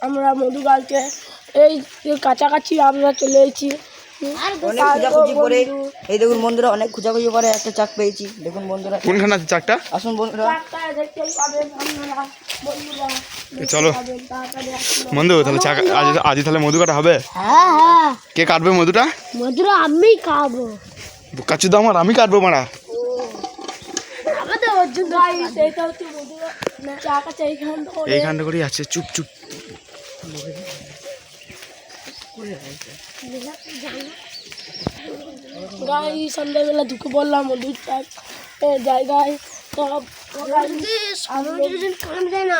আমরা মধু গালতে এই কাছাকাছি আমরা চলে এসেছি। অনেক খোঁজাখুঁজি করে এই দেখুন বন্ধুরা, অনেক খোঁজাখুঁজি করে একটা চাক পেয়েছি। দেখুন বন্ধুরা কোনখানে আছে চাকটা? আসুন বন্ধুরা, চলো বন্ধু, তাহলে চাক আজ তাহলে মধু কাটা হবে। হ্যাঁ হ্যাঁ, কে কাটবে মধুটা? মধুরা আমি খাবো। কাচ্চু দাও, আমি কাটবো মারা। আমাদের অর্জুন ভাই সেইটা হচ্ছে মধুরা চা কাছে এইখানটা করেই আছে। চুপ চুপ। গাই সন্ধ্যাবেলা ঢুকে পড়লাম মধুর চাক জায়গায়। সব কামড়ে না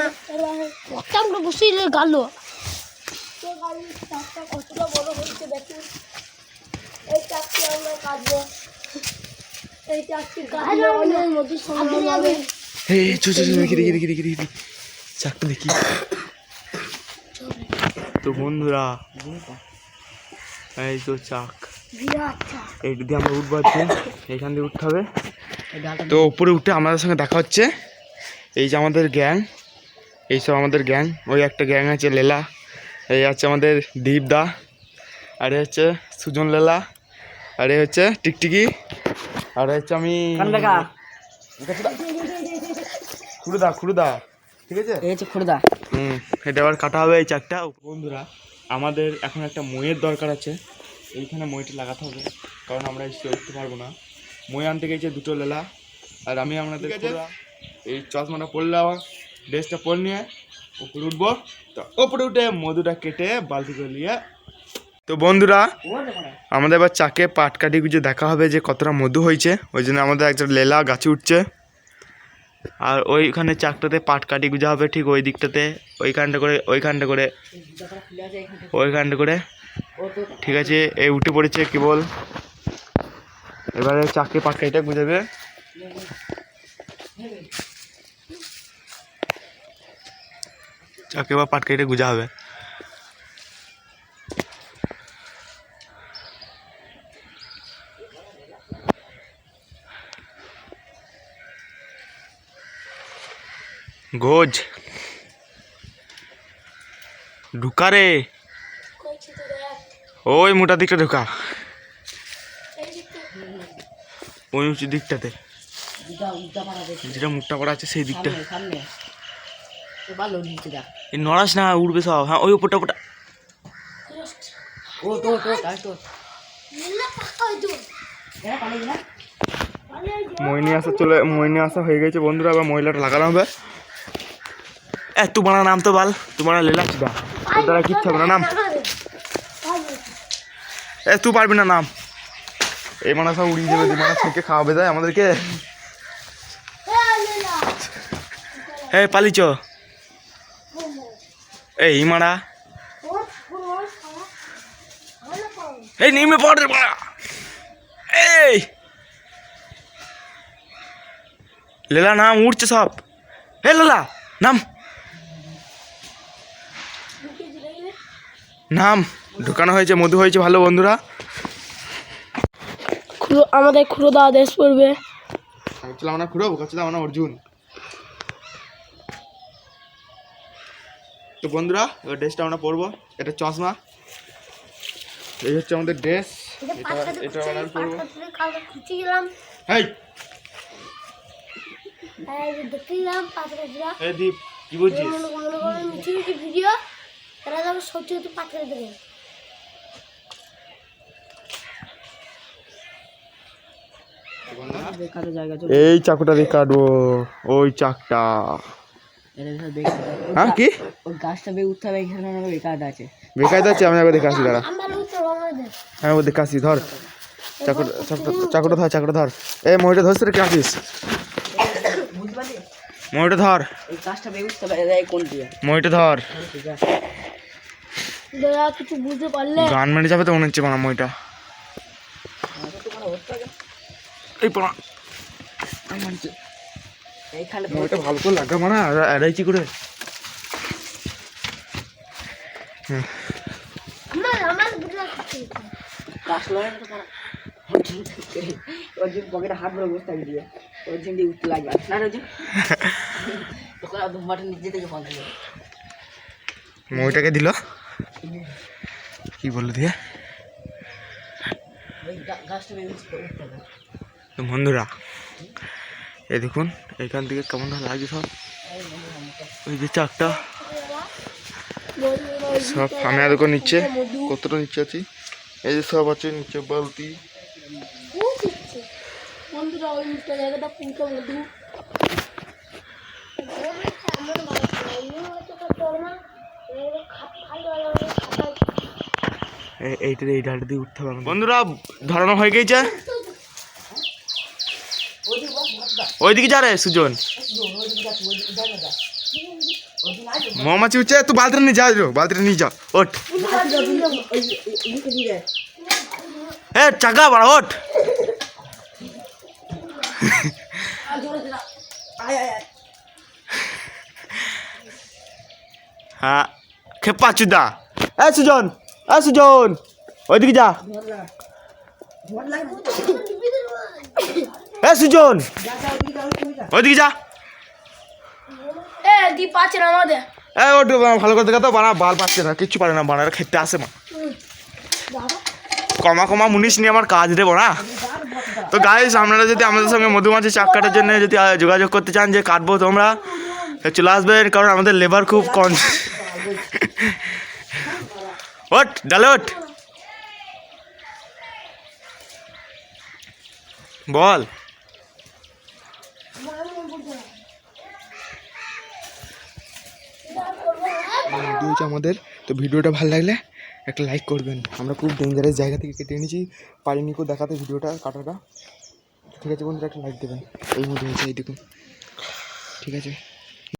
আমরা বসিয়ে গাল চাকটা কতটা বড় হচ্ছে দেখুন। এই চাকটি আমরা কাটবো, এই চাকটি কাটলে অনেক মধুর সঙ্গে যাবে। দেখি চাকটা দেখি। তো বন্ধুরা এই তো চাক, এইটা দিয়ে আমরা উঠবো। এইখান দিয়ে উঠতে হবে। তো উপরে উঠে আমাদের সঙ্গে দেখা হচ্ছে। এই যে আমাদের গ্যাং, এইসব আমাদের গ্যাং। ওই একটা গ্যাং আছে লেলা, এই আছে আমাদের দীপদা, আর হচ্ছে সুজন লেলা, আর হচ্ছে টিকটিকি, আর হচ্ছে আমি খুড়দা। ঠিক আছে, এই হচ্ছে খুড়দা। এটা আবার কাটা হবে এই চাকটা। বন্ধুরা আমাদের এখন একটা মইয়ের দরকার আছে। এইখানে মইটা লাগাতে হবে, কারণ আমরা এসে উঠতে পারবো না। মই আনতে গেছে দুটো লেলা, আর আমি আপনাদের এই চশমাটা পরলে আবার ড্রেসটা পরে নিয়ে উপরে উঠবো। তো উপরে উঠে মধুটা কেটে বালতি করে নিয়ে। তো বন্ধুরা আমাদের এবার চাকে পাট কাটি গুঁজে দেখা হবে যে কতটা মধু হয়েছে। ওই জন্য আমাদের একজন লেলা গাছে উঠছে, আর ওইখানে চাকটাতে পাট কাটি গুঁজা হবে ঠিক ওই দিকটাতে, ওইখানটা করে। ঠিক আছে, এই উঠে পড়েছে কেবল। এবারে চাকে পাট কাটিটা গুঁজাবে। চাকে বা পাট কাটিটা গুঁজা হবে। গোজ ঢুকা রে, ওই মোটা দিকটা ঢুকা, ওই উঁচু দিকটাতে যেটা মুখটা করা আছে সেই দিকটা। এই নড়াস না, উঠবে সব। হ্যাঁ ওই উপরটা মইনি আসা হয়ে গেছে বন্ধুরা। আবার মহিলাটা লাগানো হবে। তোমার নাম তো বল, তোমার লেলাচ্ছি দা, তোর কিচ্ছু হবে না। নাম তুই পারবি না, নাম। এই মানে সব উড়িয়ে যাবে, মানে থেকে খাওয়াবে দেয় আমাদেরকে। পালিচ এই মারা, এই নেমে পড়ে মারা। এই লেলা নাম, উঠছে সব। লেলা নাম ঢুকানো হয়েছে, মধু হয়েছে ভালো বন্ধুরা। আমাদের খুড়দা আদেশ পড়বে। অর্জুন। তো বন্ধুরা এবার ড্রেসটা আমরা পরবো। এটা চশমা, এই হচ্ছে আমাদের ড্রেস। এটা আমরা পরবো। দীপ কি বলছিস? ভিডিও সত্যি সত্যি পাঠিয়ে দেবে। এই চাকুটা দিয়ে কাটবো, ওই চাকটা। হ্যাঁ কি গাছটা বেয়ে উঠতে হবে, এখানে বেকার আছে। আমি একবার দেখে আসি, দাঁড়া। আমি একবার দেখে আসি। ধর চাকুটা ধর। এই মহিটা ধরছে রে, কে আসিস? মহিটা ধর, মহিটা ধর। কিছু বুঝতে পারলে গান মেরে যাবে তো মনে হচ্ছে মানা মইটা। এই পড়া মইটা ভালো করে লাগা মানা এড়াইছি করে। পকেটে হাত ধরে বসে থাকি দিয়ে অর্জুন দিয়ে উঠতে লাগবে না। অর্জুন তখন মাঠের নিচে থেকে ফোন মইটাকে দিল কি বললো দিয়ে তো বন্ধুরা এই দেখুন এখান থেকে কেমন লাগছে সব ওই যে চাকটা সব আমি আর দেখো নিচ্ছে কতটা নিচে আছি এই যে সব আছে নিচে বালতি বন্ধুরা ওই মুখটা জায়গাটা পুরো মধু এইটা এই ডালটা দিয়ে উঠতে হবে বন্ধুরা ধরানো হয়ে গেছে ওইদিকে যা রে সুজন মৌমাছি উঠছে তুই বালতিটা নিয়ে যা বালতিটা নিয়ে যা ওঠ এ চাকা বাড়া ওঠ হ্যাঁ খেপা চুদা এ সুজন ওইদিকে যা এ সুজন ওইদিকে যা এ দি পাচ্ছে না আমাদের এ ওঠ ভালো করে দেখা তো বানা বাল পাচ্ছে না কিচ্ছু পারে না বানার খেতে আসে মা কমা মুনিশ নিয়ে আমার কাজ দেবো না তো গাইস আপনারা যদি আমাদের সঙ্গে মধুমাছি চাক কাটার জন্য যদি যোগাযোগ করতে চান যে কাটবো তোমরা চলে আসবেন কারণ আমাদের লেবার খুব কম ওঠ ডালে ওঠ বল ভিডিও হচ্ছে আমাদের তো ভিডিওটা ভালো লাগলে একটা লাইক করবেন আমরা খুব ডেঞ্জারাস জায়গা থেকে কেটে এনেছি পারিনি কেউ দেখাতে ভিডিওটা কাটাটা ঠিক আছে বন্ধুরা একটা লাইক দেবেন এই মধ্যে হয়েছে এই দেখুন ঠিক আছে